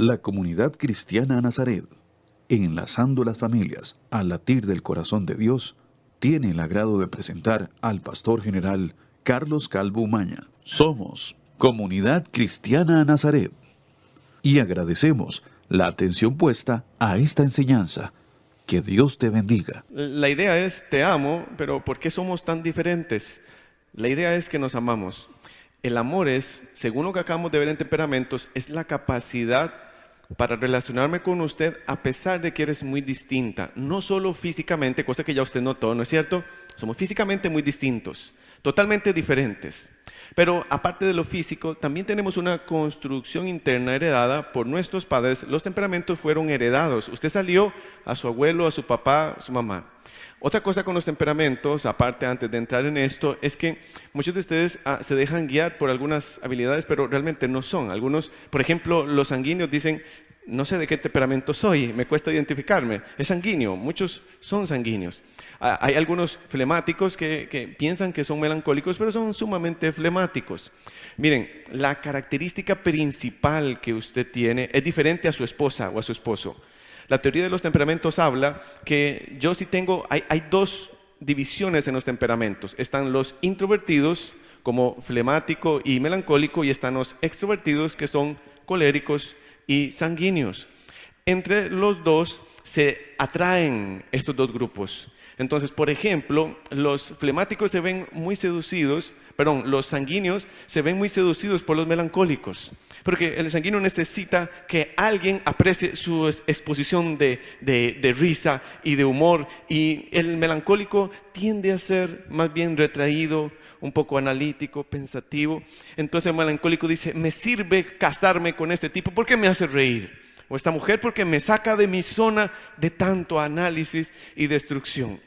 La comunidad cristiana Nazaret, enlazando las familias al latir del corazón de Dios, tiene el agrado de presentar al pastor general Carlos Calvo Umaña. Somos Comunidad Cristiana Nazaret y agradecemos la atención puesta a esta enseñanza. Que Dios te bendiga. La idea es, te amo, pero ¿por qué somos tan diferentes? La idea es que nos amamos. El amor es, según lo que acabamos de ver en temperamentos, es la capacidad para relacionarme con usted a pesar de que eres muy distinta. No solo físicamente, cosa que ya usted notó, ¿no es cierto? Somos físicamente muy distintos, totalmente diferentes. Pero aparte de lo físico, también tenemos una construcción interna heredada por nuestros padres. Los temperamentos fueron heredados. Usted salió a su abuelo, a su papá, a su mamá. Otra cosa con los temperamentos, aparte antes de entrar en esto, es que muchos de ustedes se dejan guiar por algunas habilidades, pero realmente no son. Algunos, por ejemplo, los sanguíneos dicen, no sé de qué temperamento soy, me cuesta identificarme. Es sanguíneo, muchos son sanguíneos. Hay algunos flemáticos que piensan que son melancólicos, pero son sumamente flemáticos. Miren, la característica principal que usted tiene es diferente a su esposa o a su esposo. La teoría de los temperamentos habla que yo sí tengo, hay dos divisiones en los temperamentos. Están los introvertidos, como flemático y melancólico, y están los extrovertidos, que son coléricos y sanguíneos. Entre los dos se atraen estos dos grupos. Entonces, por ejemplo, los flemáticos se ven muy seducidos, los sanguíneos se ven muy seducidos por los melancólicos, porque el sanguíneo necesita que alguien aprecie su exposición de risa y de humor, y el melancólico tiende a ser más bien retraído, un poco analítico, pensativo. Entonces el melancólico dice, me sirve casarme con este tipo porque me hace reír, o esta mujer porque me saca de mi zona de tanto análisis y destrucción.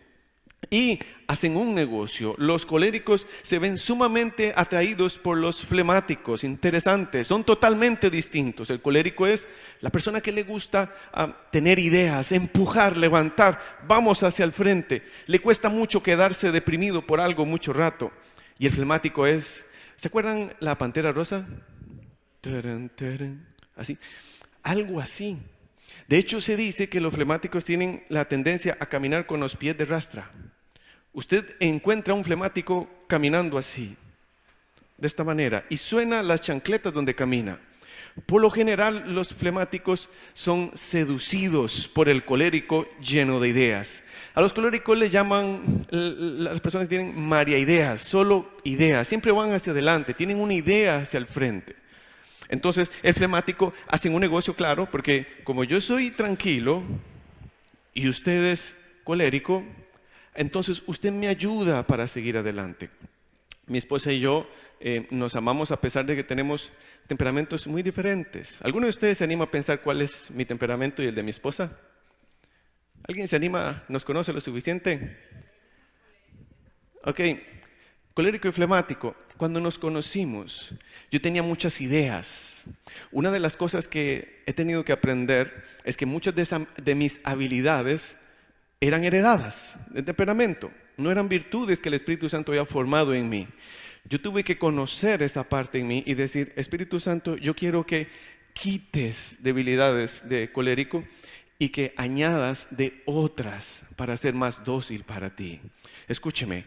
Y hacen un negocio. Los coléricos se ven sumamente atraídos por los flemáticos. Interesante, son totalmente distintos. El colérico es la persona que le gusta tener ideas, empujar, levantar, vamos hacia el frente. Le cuesta mucho quedarse deprimido por algo mucho rato. Y el flemático es, ¿se acuerdan la pantera rosa? Así, algo así. De hecho, se dice que los flemáticos tienen la tendencia a caminar con los pies de rastra. Usted encuentra a un flemático caminando así, de esta manera, y suena las chancletas donde camina. Por lo general, los flemáticos son seducidos por el colérico lleno de ideas. A los coléricos les llaman, las personas tienen mariaideas, solo ideas, siempre van hacia adelante, tienen una idea hacia el frente. Entonces, el flemático hace un negocio claro, porque como yo soy tranquilo y usted es colérico, entonces usted me ayuda para seguir adelante. Mi esposa y yo nos amamos a pesar de que tenemos temperamentos muy diferentes. ¿Alguno de ustedes se anima a pensar cuál es mi temperamento y el de mi esposa? ¿Alguien se anima? ¿Nos conoce lo suficiente? Ok, colérico y flemático. Cuando nos conocimos, yo tenía muchas ideas. Una de las cosas que he tenido que aprender es que muchas de mis habilidades eran heredadas de temperamento, no eran virtudes que el Espíritu Santo había formado en mí. Yo tuve que conocer esa parte en mí y decir, Espíritu Santo, yo quiero que quites debilidades de colérico y que añadas de otras para ser más dócil para ti. Escúcheme,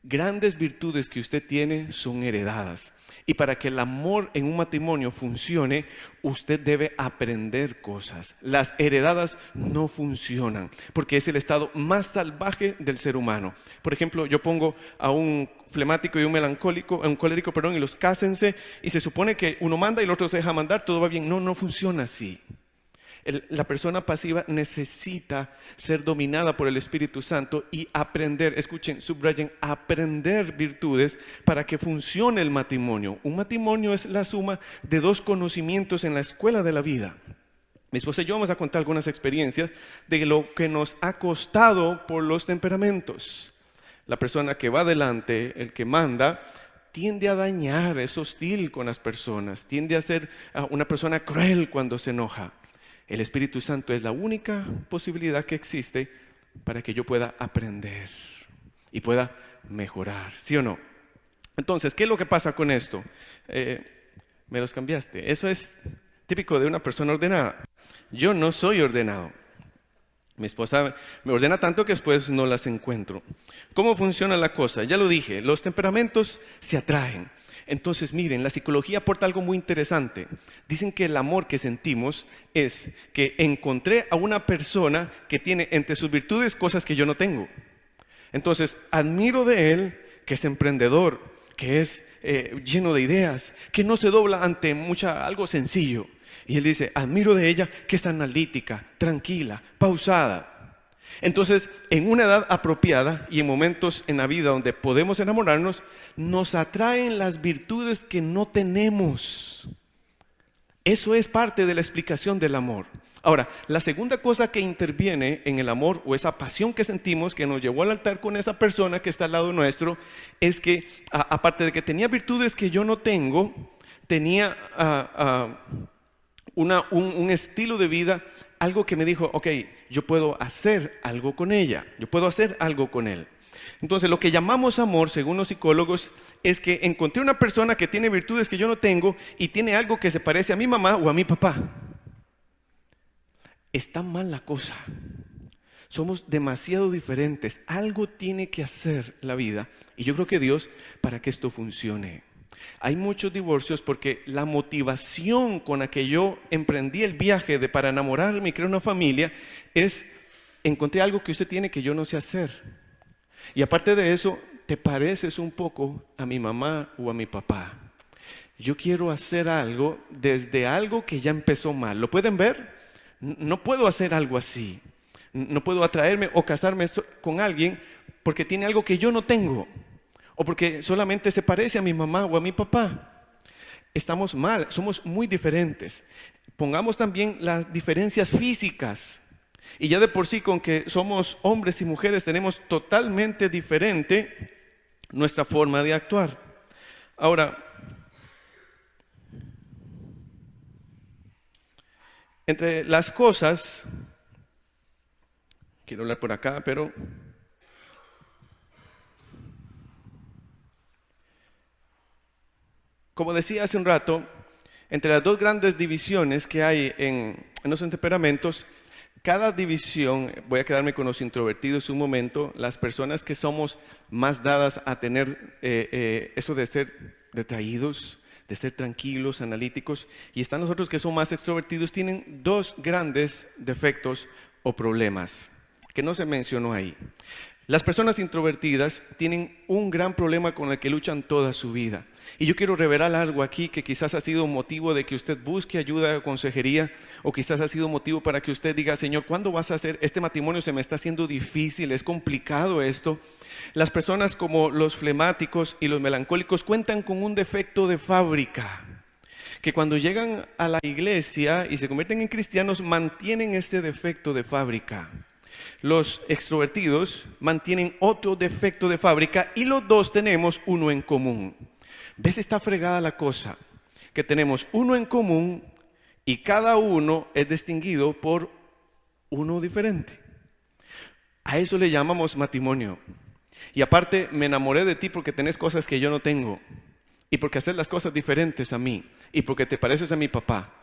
grandes virtudes que usted tiene son heredadas. Y para que el amor en un matrimonio funcione, usted debe aprender cosas. Las heredadas no funcionan, porque es el estado más salvaje del ser humano. Por ejemplo, yo pongo a un flemático y un melancólico, a un colérico, y los cásense, y se supone que uno manda y el otro se deja mandar, todo va bien. No, no funciona así. La persona pasiva necesita ser dominada por el Espíritu Santo y aprender, escuchen, subrayen, aprender virtudes para que funcione el matrimonio. Un matrimonio es la suma de dos conocimientos en la escuela de la vida. Mi esposa y yo vamos a contar algunas experiencias de lo que nos ha costado por los temperamentos. La persona que va adelante, el que manda, tiende a dañar, es hostil con las personas, tiende a ser una persona cruel cuando se enoja. El Espíritu Santo es la única posibilidad que existe para que yo pueda aprender y pueda mejorar, ¿sí o no? Entonces, ¿qué es lo que pasa con esto? Me los cambiaste. Eso es típico de una persona ordenada. Yo no soy ordenado. Mi esposa me ordena tanto que después no las encuentro. ¿Cómo funciona la cosa? Ya lo dije, los temperamentos se atraen. Entonces, miren, la psicología aporta algo muy interesante. Dicen que el amor que sentimos es que encontré a una persona que tiene entre sus virtudes cosas que yo no tengo. Entonces, admiro de él que es emprendedor, que es lleno de ideas, que no se dobla ante algo sencillo. Y él dice, admiro de ella que es analítica, tranquila, pausada. Entonces, en una edad apropiada y en momentos en la vida donde podemos enamorarnos, nos atraen las virtudes que no tenemos. Eso es parte de la explicación del amor. Ahora, la segunda cosa que interviene en el amor o esa pasión que sentimos que nos llevó al altar con esa persona que está al lado nuestro, es que aparte de que tenía virtudes que yo no tengo, tenía un estilo de vida, algo que me dijo, ok, yo puedo hacer algo con ella, yo puedo hacer algo con él. Entonces, lo que llamamos amor, según los psicólogos, es que encontré una persona que tiene virtudes que yo no tengo y tiene algo que se parece a mi mamá o a mi papá. Está mal la cosa. Somos demasiado diferentes. Algo tiene que hacer la vida. Y yo creo que Dios, para que esto funcione. Hay muchos divorcios porque la motivación con la que yo emprendí el viaje para enamorarme y crear una familia es, encontré algo que usted tiene que yo no sé hacer. Y aparte de eso, te pareces un poco a mi mamá o a mi papá. Yo quiero hacer algo desde algo que ya empezó mal. ¿Lo pueden ver? No puedo hacer algo así. No puedo atraerme o casarme con alguien porque tiene algo que yo no tengo. O porque solamente se parece a mi mamá o a mi papá. Estamos mal, somos muy diferentes. Pongamos también las diferencias físicas. Y ya de por sí, con que somos hombres y mujeres, tenemos totalmente diferente nuestra forma de actuar. Ahora, entre las cosas, quiero hablar por acá, pero como decía hace un rato, entre las dos grandes divisiones que hay en los temperamentos, cada división, voy a quedarme con los introvertidos un momento, las personas que somos más dadas a tener eso de ser retraídos, de ser tranquilos, analíticos, y están los otros que son más extrovertidos, tienen dos grandes defectos o problemas que no se mencionó ahí. Las personas introvertidas tienen un gran problema con el que luchan toda su vida. Y yo quiero revelar algo aquí que quizás ha sido motivo de que usted busque ayuda o consejería, o quizás ha sido motivo para que usted diga, Señor, ¿cuándo vas a hacer? Este matrimonio se me está haciendo difícil, es complicado esto. Las personas como los flemáticos y los melancólicos cuentan con un defecto de fábrica, que cuando llegan a la iglesia y se convierten en cristianos, mantienen este defecto de fábrica. Los extrovertidos mantienen otro defecto de fábrica y los dos tenemos uno en común. ¿Ves? Está fregada la cosa, que tenemos uno en común y cada uno es distinguido por uno diferente. A eso le llamamos matrimonio. Y aparte, me enamoré de ti porque tenés cosas que yo no tengo y porque haces las cosas diferentes a mí y porque te pareces a mi papá.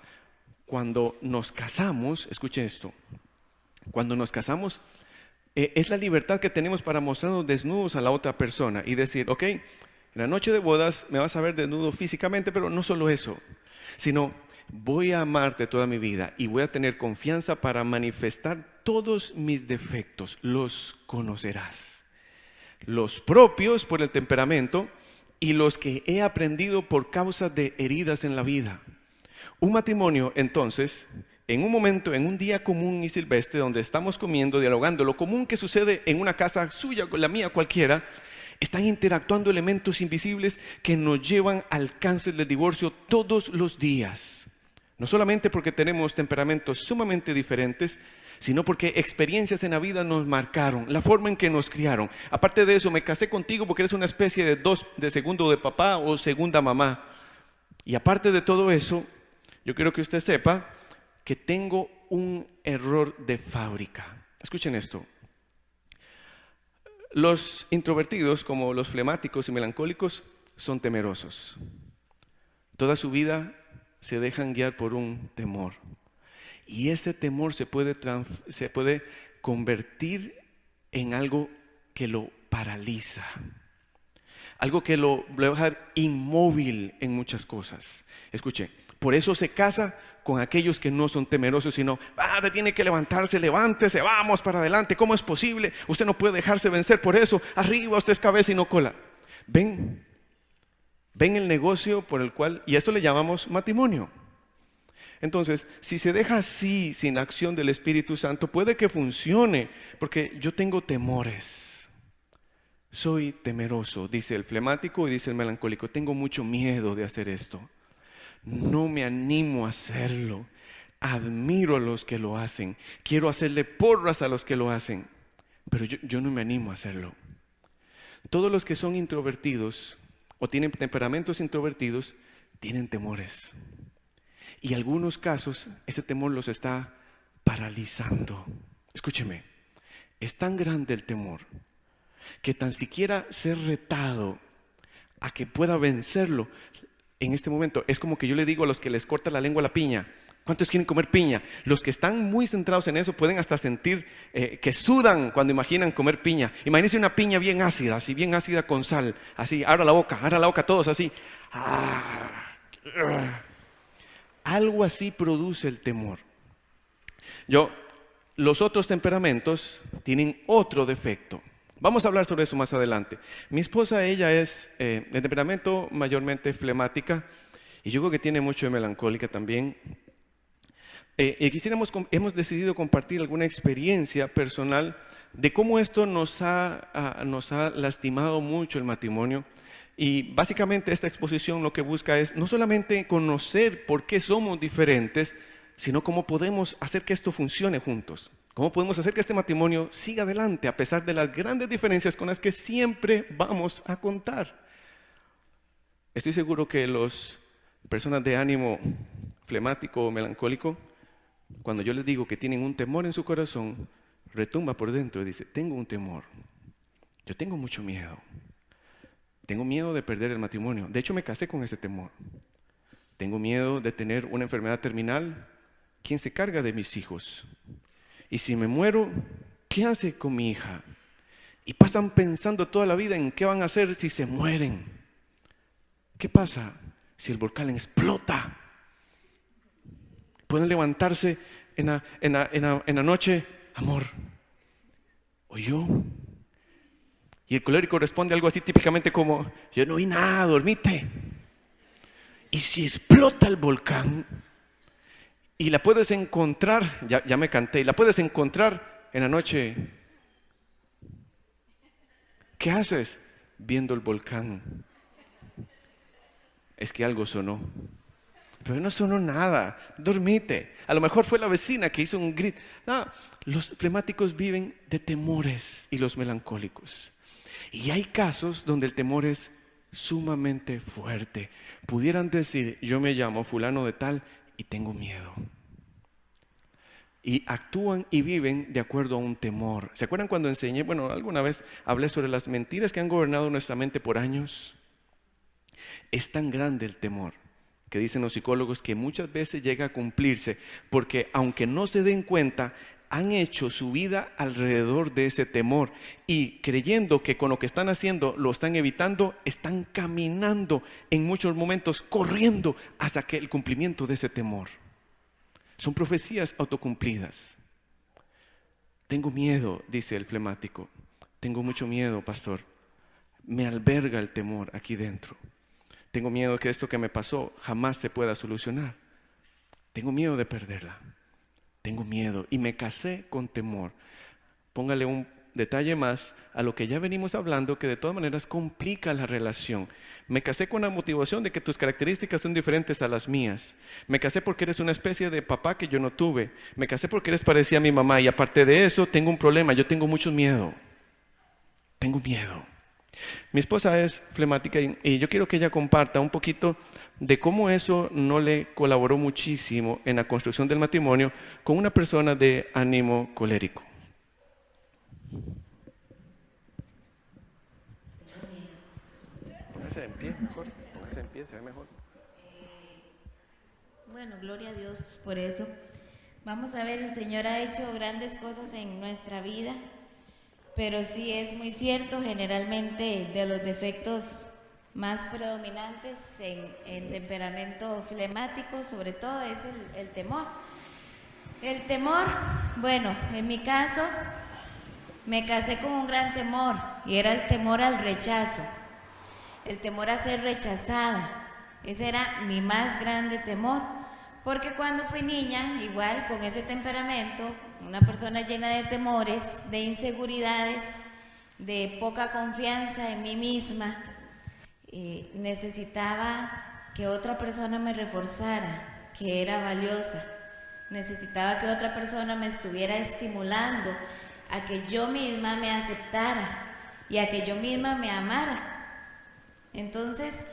Cuando nos casamos, escuche esto, cuando nos casamos, es la libertad que tenemos para mostrarnos desnudos a la otra persona y decir, ok, en la noche de bodas me vas a ver desnudo físicamente, pero no solo eso, sino voy a amarte toda mi vida y voy a tener confianza para manifestar todos mis defectos, los conocerás. Los propios por el temperamento y los que he aprendido por causa de heridas en la vida. Un matrimonio, entonces, en un momento, en un día común y silvestre, donde estamos comiendo, dialogando, lo común que sucede en una casa suya, la mía, cualquiera, están interactuando elementos invisibles que nos llevan al cáncer del divorcio todos los días. No solamente porque tenemos temperamentos sumamente diferentes, sino porque experiencias en la vida nos marcaron, la forma en que nos criaron. Aparte de eso, me casé contigo porque eres una especie de segundo de papá o segunda mamá. Y aparte de todo eso, yo quiero que usted sepa que tengo un error de fábrica. Escuchen esto. Los introvertidos, como los flemáticos y melancólicos, son temerosos. Toda su vida se dejan guiar por un temor. Y ese temor se puede convertir en algo que lo paraliza. Algo que lo va a dejar inmóvil en muchas cosas. Escuche, por eso se casa con aquellos que no son temerosos, sino, tiene que levantarse, levántese, vamos para adelante. ¿Cómo es posible? Usted no puede dejarse vencer por eso. Arriba usted es cabeza y no cola. Ven el negocio por el cual, y esto le llamamos matrimonio. Entonces, si se deja así, sin acción del Espíritu Santo, puede que funcione, porque yo tengo temores. Soy temeroso, dice el flemático y dice el melancólico. Tengo mucho miedo de hacer esto. No me animo a hacerlo. Admiro a los que lo hacen. Quiero hacerle porras a los que lo hacen. Pero yo no me animo a hacerlo. Todos los que son introvertidos o tienen temperamentos introvertidos tienen temores. Y en algunos casos ese temor los está paralizando. Escúcheme, es tan grande el temor que tan siquiera ser retado a que pueda vencerlo en este momento es como que yo le digo a los que les corta la lengua la piña: ¿cuántos quieren comer piña? Los que están muy centrados en eso pueden hasta sentir que sudan cuando imaginan comer piña. Imagínense una piña bien ácida, así bien ácida con sal, así, abra la boca todos así. Algo así produce el temor. Los otros temperamentos tienen otro defecto. Vamos a hablar sobre eso más adelante. Mi esposa, ella es de temperamento mayormente flemática y yo creo que tiene mucho de melancólica también. Hemos decidido compartir alguna experiencia personal de cómo esto nos ha lastimado mucho el matrimonio. Y básicamente esta exposición lo que busca es no solamente conocer por qué somos diferentes, sino cómo podemos hacer que esto funcione juntos. ¿Cómo podemos hacer que este matrimonio siga adelante a pesar de las grandes diferencias con las que siempre vamos a contar? Estoy seguro que las personas de ánimo flemático o melancólico, cuando yo les digo que tienen un temor en su corazón, retumba por dentro y dice: tengo un temor, yo tengo mucho miedo. Tengo miedo de perder el matrimonio. De hecho, me casé con ese temor. Tengo miedo de tener una enfermedad terminal. ¿Quién se carga de mis hijos? Y si me muero, ¿qué hace con mi hija? Y pasan pensando toda la vida en qué van a hacer si se mueren. ¿Qué pasa si el volcán explota? Pueden levantarse en la noche: amor, ¿o yo? Y el colérico responde algo así típicamente como: yo no vi nada, dormite. Y si explota el volcán y la puedes encontrar, ya me canté, y la puedes encontrar en la noche, ¿qué haces? Viendo el volcán. Es que algo sonó. Pero no sonó nada, dormite. A lo mejor fue la vecina que hizo un grito. No, los flemáticos viven de temores y los melancólicos. Y hay casos donde el temor es sumamente fuerte. Pudieran decir: yo me llamo fulano de tal y tengo miedo. Y actúan y viven de acuerdo a un temor. ¿Se acuerdan cuando enseñé? Bueno, alguna vez hablé sobre las mentiras que han gobernado nuestra mente por años. Es tan grande el temor que dicen los psicólogos que muchas veces llega a cumplirse, porque aunque no se den cuenta, han hecho su vida alrededor de ese temor y creyendo que con lo que están haciendo lo están evitando, están caminando en muchos momentos, corriendo hacia el cumplimiento de ese temor. Son profecías autocumplidas. Tengo miedo, dice el flemático. Tengo mucho miedo, pastor. Me alberga el temor aquí dentro. Tengo miedo que esto que me pasó jamás se pueda solucionar. Tengo miedo de perderla. Tengo miedo y me casé con temor. Póngale un detalle más a lo que ya venimos hablando, que de todas maneras complica la relación. Me casé con la motivación de que tus características son diferentes a las mías. Me casé porque eres una especie de papá que yo no tuve. Me casé porque eres parecida a mi mamá y aparte de eso tengo un problema. Yo tengo mucho miedo. Tengo miedo. Mi esposa es flemática y yo quiero que ella comparta un poquito de cómo eso no le colaboró muchísimo en la construcción del matrimonio con una persona de ánimo colérico. Póngase en pie, mejor. Póngase en pie, se ve mejor. Bueno, gloria a Dios por eso. Vamos a ver, el Señor ha hecho grandes cosas en nuestra vida, pero sí es muy cierto, generalmente de los defectos más predominantes en temperamento flemático, sobre todo es el temor. El temor, bueno, en mi caso me casé con un gran temor y era el temor al rechazo, el temor a ser rechazada. Ese era mi más grande temor, porque cuando fui niña, igual con ese temperamento, una persona llena de temores, de inseguridades, de poca confianza en mí misma, necesitaba que otra persona me reforzara, que era valiosa. Necesitaba que otra persona me estuviera estimulando a que yo misma me aceptara y a que yo misma me amara. Entonces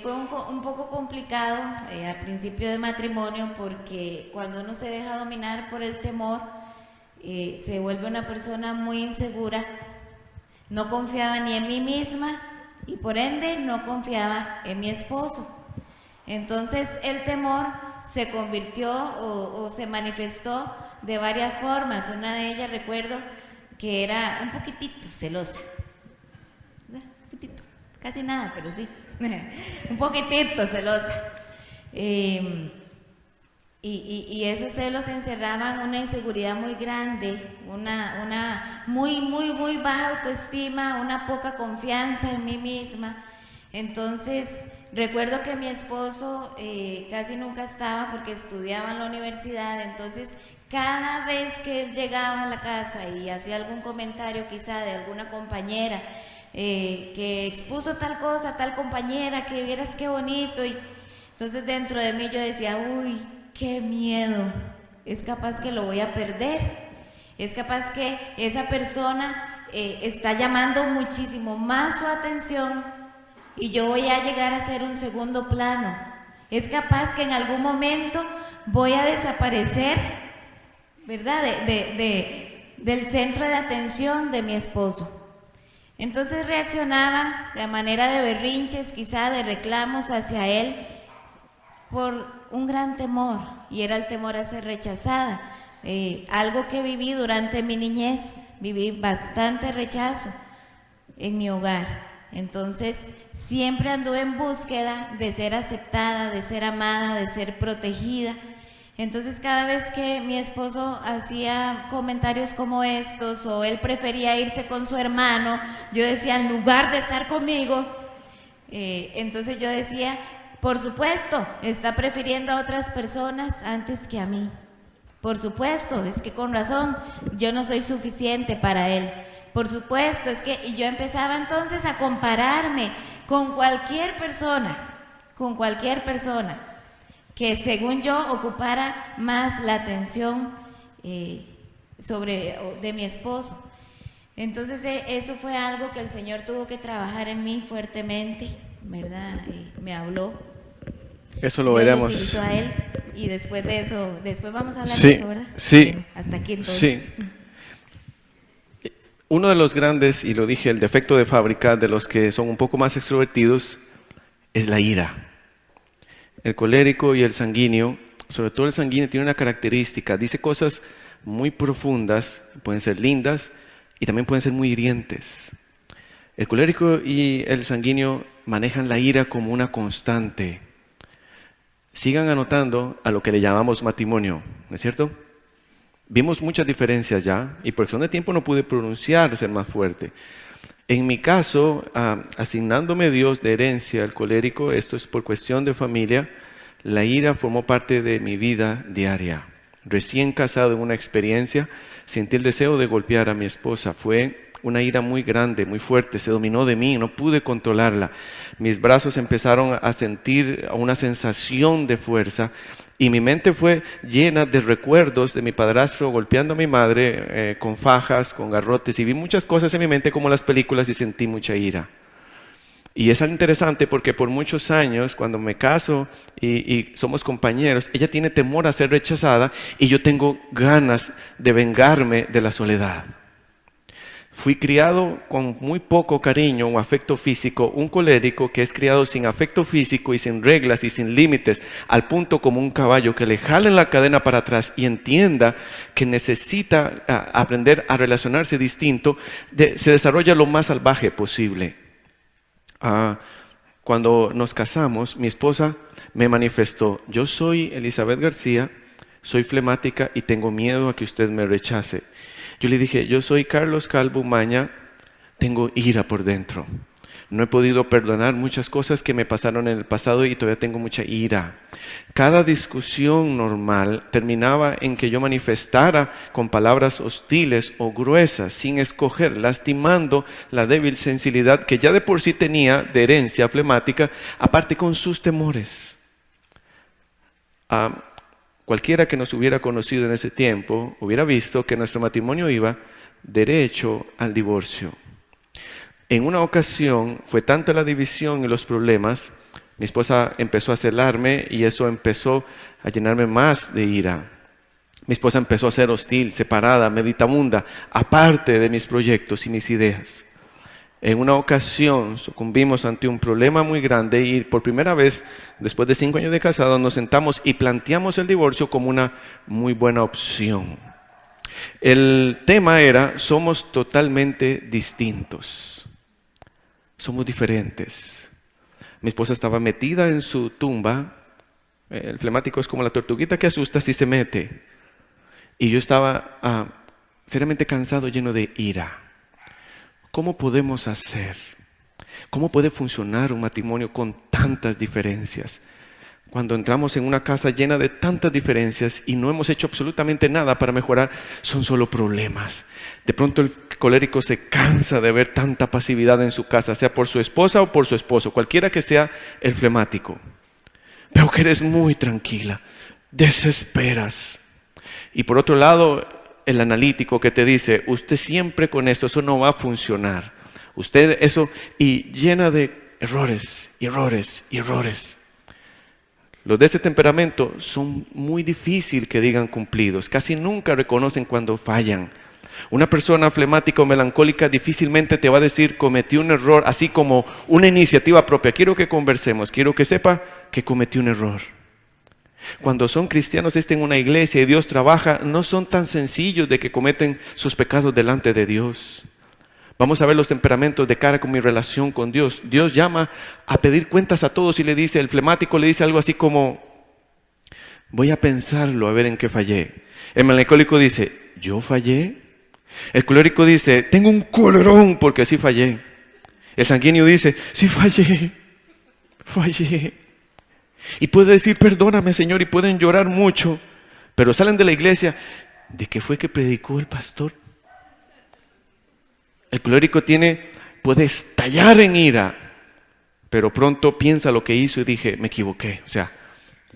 fue un poco complicado al principio de matrimonio, porque cuando uno se deja dominar por el temor, se vuelve una persona muy insegura. No confiaba ni en mí misma y por ende no confiaba en mi esposo. Entonces el temor se convirtió o se manifestó de varias formas. Una de ellas, recuerdo que era un poquitito celosa, un poquitito, casi nada, pero sí, un poquitito celosa. Y esos celos encerraban una inseguridad muy grande, una muy baja autoestima, una poca confianza en mí misma. Entonces recuerdo que mi esposo casi nunca estaba porque estudiaba en la universidad. Entonces cada vez que él llegaba a la casa y hacía algún comentario quizá de alguna compañera que expuso tal cosa, tal compañera, que vieras qué bonito, y entonces dentro de mí yo decía, uy, qué miedo, es capaz que lo voy a perder, es capaz que esa persona está llamando muchísimo más su atención y yo voy a llegar a ser un segundo plano. Es capaz que en algún momento voy a desaparecer, ¿verdad?, del centro de atención de mi esposo. Entonces reaccionaba de manera de berrinches, quizá de reclamos hacia él, por un gran temor, y era el temor a ser rechazada. Algo que viví durante mi niñez, viví bastante rechazo en mi hogar. Entonces siempre anduve en búsqueda de ser aceptada, de ser amada, de ser protegida. Entonces cada vez que mi esposo hacía comentarios como estos, o él prefería irse con su hermano, yo decía, en lugar de estar conmigo, entonces yo decía, por supuesto, está prefiriendo a otras personas antes que a mí. Por supuesto, es que con razón, yo no soy suficiente para él. Por supuesto, es que, y yo empezaba entonces a compararme con cualquier persona que según yo ocupara más la atención de mi esposo. Entonces eso fue algo que el Señor tuvo que trabajar en mí fuertemente, ¿verdad? Me habló. Eso lo Dios veremos. lo utilizó a él, y después de eso, después vamos a hablar Sí, de eso, ¿verdad? sí. Bueno, hasta aquí entonces. Sí. Uno de los grandes, y lo dije, el defecto de fábrica de los que son un poco más extrovertidos es la ira. El colérico y el sanguíneo, sobre todo el sanguíneo, tiene una característica, dice cosas muy profundas, pueden ser lindas y también pueden ser muy hirientes. El colérico y el sanguíneo manejan la ira como una constante. Sigan anotando a lo que le llamamos matrimonio, ¿no es cierto? Vimos muchas diferencias ya, y por cuestión de tiempo no pude pronunciar, ser más fuerte. En mi caso, asignándome Dios de herencia al colérico, esto es por cuestión de familia, la ira formó parte de mi vida diaria. Recién casado, en una experiencia, sentí el deseo de golpear a mi esposa. Fue una ira muy grande, muy fuerte, se dominó de mí, no pude controlarla. Mis brazos empezaron a sentir una sensación de fuerza, y mi mente fue llena de recuerdos de mi padrastro golpeando a mi madre con fajas, con garrotes, y vi muchas cosas en mi mente como las películas y sentí mucha ira. Y es interesante porque por muchos años, cuando me caso y somos compañeros, ella tiene temor a ser rechazada y yo tengo ganas de vengarme de la soledad. Fui criado con muy poco cariño o afecto físico, un colérico que es criado sin afecto físico y sin reglas y sin límites, al punto como un caballo que le jalen la cadena para atrás y entienda que necesita aprender a relacionarse distinto, se desarrolla lo más salvaje posible. Cuando nos casamos, mi esposa me manifestó: yo soy Elizabeth García, soy flemática y tengo miedo a que usted me rechace. Yo le dije: yo soy Carlos Calvo Umaña, tengo ira por dentro. No he podido perdonar muchas cosas que me pasaron en el pasado y todavía tengo mucha ira. Cada discusión normal terminaba en que yo manifestara con palabras hostiles o gruesas, sin escoger, lastimando la débil sensibilidad que ya de por sí tenía de herencia flemática, aparte con sus temores. Cualquiera que nos hubiera conocido en ese tiempo hubiera visto que nuestro matrimonio iba derecho al divorcio. En una ocasión fue tanta la división y los problemas, mi esposa empezó a celarme y eso empezó a llenarme más de ira. Mi esposa empezó a ser hostil, separada, meditabunda, aparte de mis proyectos y mis ideas. En una ocasión sucumbimos ante un problema muy grande y por primera vez, después de 5 años de casados, nos sentamos y planteamos el divorcio como una muy buena opción. El tema era: somos totalmente distintos, somos diferentes. Mi esposa estaba metida en su tumba, el flemático es como la tortuguita que asusta si se mete, y yo estaba seriamente cansado, lleno de ira. ¿Cómo podemos hacer? ¿Cómo puede funcionar un matrimonio con tantas diferencias? Cuando entramos en una casa llena de tantas diferencias y no hemos hecho absolutamente nada para mejorar, son solo problemas. De pronto el colérico se cansa de ver tanta pasividad en su casa, sea por su esposa o por su esposo, cualquiera que sea el flemático. Veo que eres muy tranquila, desesperas. Y por otro lado, el analítico que te dice: usted siempre con esto, eso no va a funcionar. Usted eso, y llena de errores, errores, errores. Los de ese temperamento son muy difíciles que digan cumplidos, casi nunca reconocen cuando fallan. Una persona flemática o melancólica difícilmente te va a decir cometí un error, así como una iniciativa propia. Quiero que conversemos, quiero que sepa que cometí un error. Cuando son cristianos, están en una iglesia y Dios trabaja, no son tan sencillos de que cometen sus pecados delante de Dios. Vamos a ver los temperamentos de cara con mi relación con Dios. Dios llama a pedir cuentas a todos y le dice, el flemático le dice algo así como: voy a pensarlo a ver en qué fallé. El melancólico dice: ¿yo fallé? El colérico dice: tengo un colerón porque así fallé. El sanguíneo dice: sí fallé. Y puede decir: perdóname, Señor, y pueden llorar mucho, pero salen de la iglesia: ¿de qué fue que predicó el pastor? El colérico puede estallar en ira, pero pronto piensa lo que hizo y dije: me equivoqué, o sea,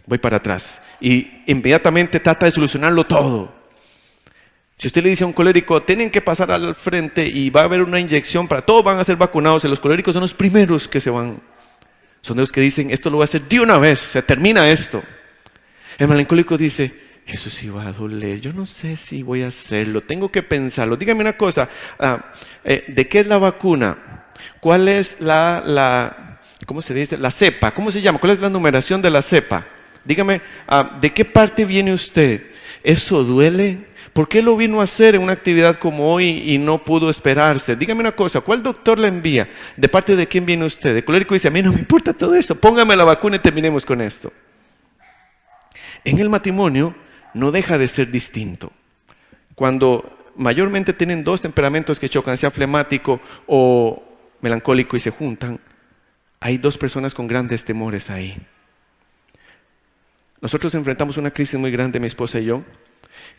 voy para atrás. Y inmediatamente trata de solucionarlo todo. Si usted le dice a un colérico: tienen que pasar al frente y va a haber una inyección para todos, van a ser vacunados, y los coléricos son los primeros que se van. Son de los que dicen: esto lo voy a hacer de una vez, se termina esto. El melancólico dice: eso sí va a doler, yo no sé si voy a hacerlo, tengo que pensarlo. Dígame una cosa, ¿de qué es la vacuna? ¿Cuál es ¿cómo se dice? La cepa, ¿cómo se llama? ¿Cuál es la numeración de la cepa? Dígame, ¿de qué parte viene usted? ¿Eso duele? ¿Por qué lo vino a hacer en una actividad como hoy y no pudo esperarse? Dígame una cosa, ¿cuál doctor le envía? ¿De parte de quién viene usted? El colérico dice: a mí no me importa todo esto, póngame la vacuna y terminemos con esto. En el matrimonio no deja de ser distinto. Cuando mayormente tienen dos temperamentos que chocan, sea flemático o melancólico, y se juntan, hay dos personas con grandes temores ahí. Nosotros enfrentamos una crisis muy grande, mi esposa y yo,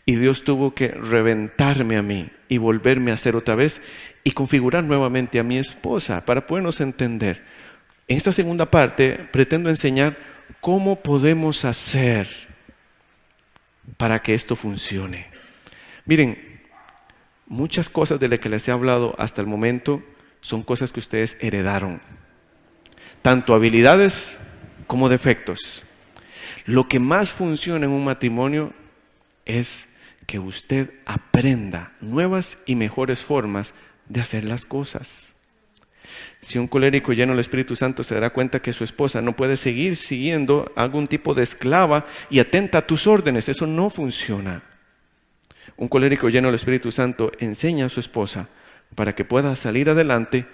y Dios tuvo que reventarme a mí y volverme a hacer otra vez y configurar nuevamente a mi esposa para podernos entender. En esta segunda parte pretendo enseñar cómo podemos hacer para que esto funcione. Miren, muchas cosas de las que les he hablado hasta el momento son cosas que ustedes heredaron, tanto habilidades como defectos. Lo que más funciona en un matrimonio es que usted aprenda nuevas y mejores formas de hacer las cosas. Si un colérico lleno del Espíritu Santo se dará cuenta que su esposa no puede seguir siguiendo algún tipo de esclava y atenta a tus órdenes, eso no funciona. Un colérico lleno del Espíritu Santo enseña a su esposa para que pueda salir adelante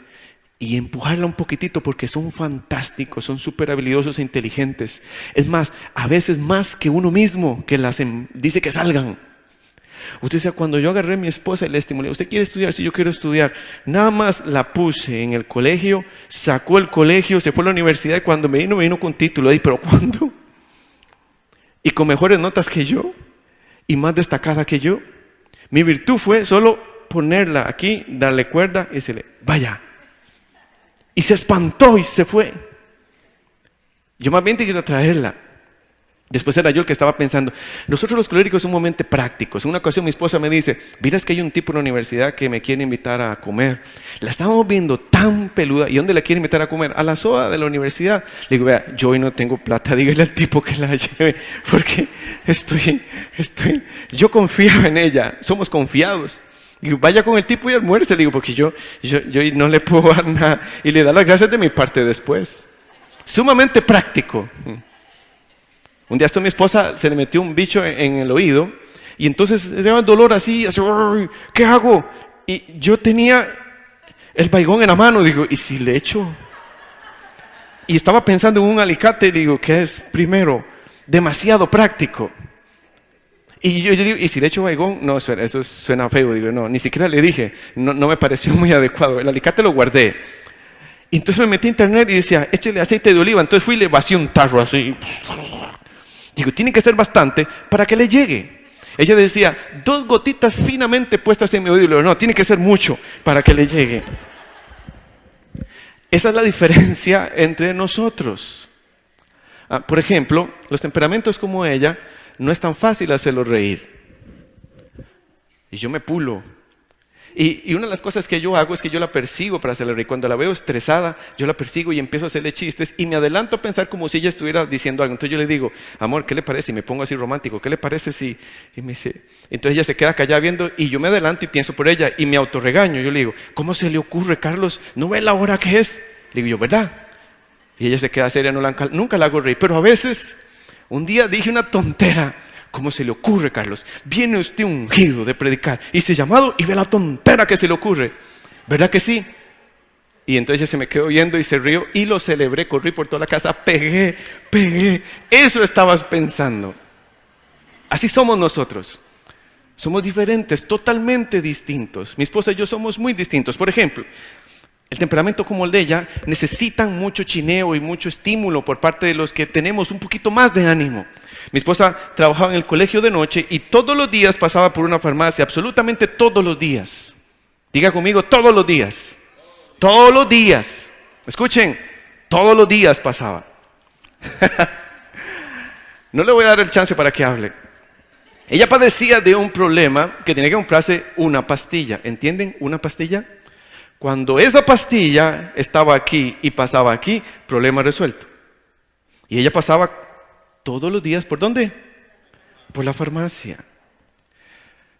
y empujarla un poquitito, porque son fantásticos, son súper habilidosos e inteligentes. Es más, a veces más que uno mismo que dice que salgan. Usted sabe, cuando yo agarré a mi esposa y le estimulé, ¿usted quiere estudiar? Sí, yo quiero estudiar. Nada más la puse en el colegio, sacó el colegio, se fue a la universidad y cuando me vino con título. Ahí, ¿pero cuándo? Y con mejores notas que yo y más destacada que yo. Mi virtud fue solo ponerla aquí, darle cuerda y decirle, vaya. Y se espantó y se fue. Yo más bien tenía que traerla. Después era yo el que estaba pensando. Nosotros los coléricos somos sumamente prácticos. En una ocasión mi esposa me dice, miras que hay un tipo en la universidad que me quiere invitar a comer. La estábamos viendo tan peluda. ¿Y dónde la quiere invitar a comer? A la SOA de la universidad. Le digo, vea, yo hoy no tengo plata, dígale al tipo que la lleve, porque yo confiaba en ella, somos confiados. Digo, vaya con el tipo y almuerce, le digo, porque yo no le puedo dar nada. Y le da las gracias de mi parte después. Sumamente práctico. Un día a mi esposa se le metió un bicho en el oído y entonces le daba dolor así, ¿qué hago? Y yo tenía el baigón en la mano, digo, ¿y si le echo? Y estaba pensando en un alicate, digo, ¿qué es primero? Demasiado práctico. Y yo digo, ¿y si le echo baigón? No, eso suena feo, digo, no, ni siquiera le dije, no me pareció muy adecuado. El alicate lo guardé. Y entonces me metí a internet y decía, échale aceite de oliva. Entonces fui y le vacié un tarro así. Digo, tiene que ser bastante para que le llegue. Ella decía, 2 gotitas finamente puestas en mi oído. Digo, no, tiene que ser mucho para que le llegue. Esa es la diferencia entre nosotros. Por ejemplo, los temperamentos como ella, no es tan fácil hacerlos reír. Y yo me pulo. Y una de las cosas que yo hago es que yo la persigo para hacerla reír. Cuando la veo estresada, yo la persigo y empiezo a hacerle chistes y me adelanto a pensar como si ella estuviera diciendo algo. Entonces yo le digo, amor, ¿qué le parece? Y me pongo así romántico, ¿qué le parece si...? Y me dice, entonces ella se queda callada viendo y yo me adelanto y pienso por ella y me autorregaño. Yo le digo, ¿cómo se le ocurre, Carlos? ¿No ve la hora que es? Le digo yo, ¿verdad? Y ella se queda seria, nunca la hago reír. Pero a veces, un día dije una tontera. ¿Cómo se le ocurre, Carlos? Viene usted ungido de predicar, hice llamado y ve la tontera que se le ocurre. ¿Verdad que sí? Y entonces ella se me quedó viendo y se rió y lo celebré, corrí por toda la casa, pegué. Eso estabas pensando. Así somos nosotros. Somos diferentes, totalmente distintos. Mi esposa y yo somos muy distintos. Por ejemplo, el temperamento como el de ella necesitan mucho chineo y mucho estímulo por parte de los que tenemos un poquito más de ánimo. Mi esposa trabajaba en el colegio de noche y todos los días pasaba por una farmacia, absolutamente todos los días. Diga conmigo, todos los días. Todos los días. Escuchen, todos los días pasaba. No le voy a dar el chance para que hable. Ella padecía de un problema que tenía que comprarse una pastilla. ¿Entienden? Una pastilla. Cuando esa pastilla estaba aquí y pasaba aquí, problema resuelto. Y ella pasaba todos los días, ¿por dónde? Por la farmacia.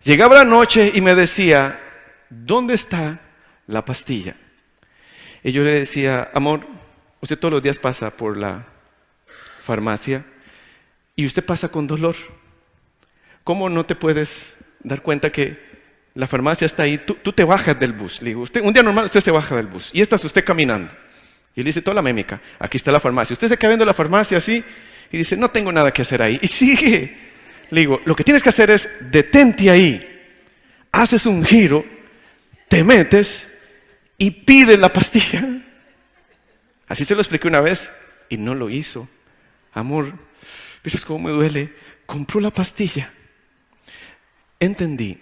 Llegaba la noche y me decía, ¿dónde está la pastilla? Y yo le decía, amor, usted todos los días pasa por la farmacia y usted pasa con dolor. ¿Cómo no te puedes dar cuenta que la farmacia está ahí? Tú te bajas del bus. Le digo, un día normal usted se baja del bus y está usted caminando. Y le dice toda la mémica, aquí está la farmacia. Usted se queda viendo la farmacia así y dice, no tengo nada que hacer ahí. Y sigue. Le digo, lo que tienes que hacer es detente ahí, haces un giro, te metes y pides la pastilla. Así se lo expliqué una vez y no lo hizo. Amor, ¿ves cómo me duele? Compró la pastilla. Entendí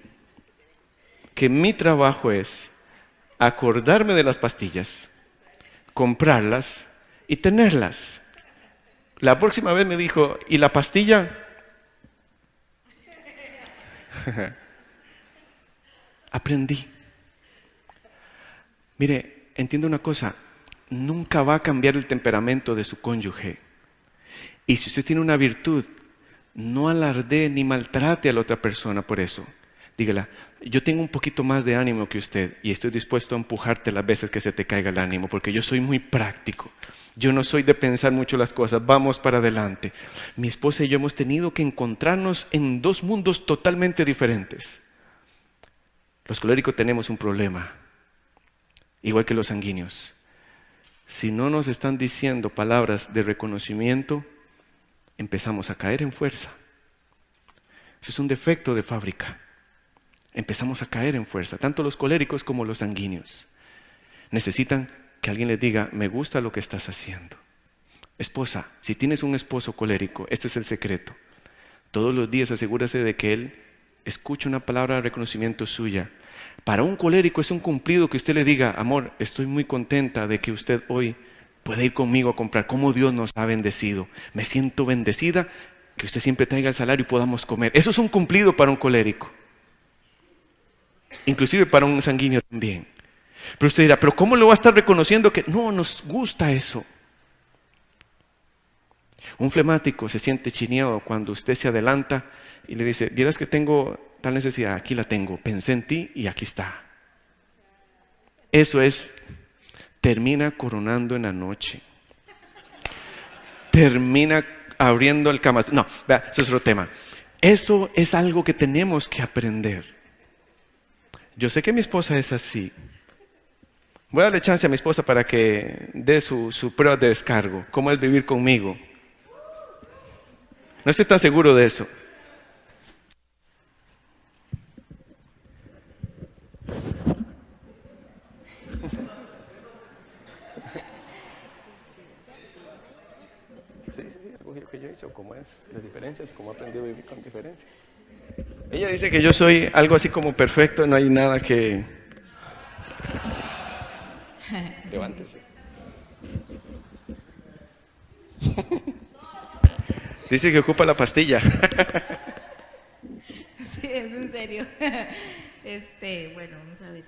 que mi trabajo es acordarme de las pastillas, comprarlas y tenerlas. La próxima vez me dijo, ¿y la pastilla? Aprendí. Mire, entiendo una cosa, nunca va a cambiar el temperamento de su cónyuge. Y si usted tiene una virtud, no alardee ni maltrate a la otra persona por eso. Dígala, yo tengo un poquito más de ánimo que usted y estoy dispuesto a empujarte las veces que se te caiga el ánimo, porque yo soy muy práctico. Yo no soy de pensar mucho las cosas, vamos para adelante. Mi esposa y yo hemos tenido que encontrarnos en dos mundos totalmente diferentes. Los coléricos tenemos un problema, igual que los sanguíneos. Si no nos están diciendo palabras de reconocimiento, empezamos a caer en fuerza. Eso es un defecto de fábrica. Empezamos a caer en fuerza, tanto los coléricos como los sanguíneos. Necesitan que alguien les diga, me gusta lo que estás haciendo. Esposa, si tienes un esposo colérico, este es el secreto. Todos los días asegúrese de que él escuche una palabra de reconocimiento suya. Para un colérico es un cumplido que usted le diga, amor, estoy muy contenta de que usted hoy pueda ir conmigo a comprar. Cómo Dios nos ha bendecido. Me siento bendecida que usted siempre traiga el salario y podamos comer. Eso es un cumplido para un colérico. Inclusive para un sanguíneo también. Pero usted dirá, ¿pero cómo lo va a estar reconociendo que no nos gusta eso? Un flemático se siente chineado cuando usted se adelanta y le dice, vieras que tengo tal necesidad, aquí la tengo, pensé en ti y aquí está. Eso es, termina coronando en la noche. Termina abriendo el cama. No, vea, eso es otro tema. Eso es algo que tenemos que aprender. Yo sé que mi esposa es así. Voy a darle chance a mi esposa para que dé su prueba de descargo. ¿Cómo es vivir conmigo? No estoy tan seguro de eso. Sí, algo que yo hice, cómo es las diferencias, cómo he aprendido a vivir con diferencias. Ella dice que yo soy algo así como perfecto, no hay nada que... Levántese. Dice que ocupa la pastilla. Sí, es en serio. Bueno, vamos a ver.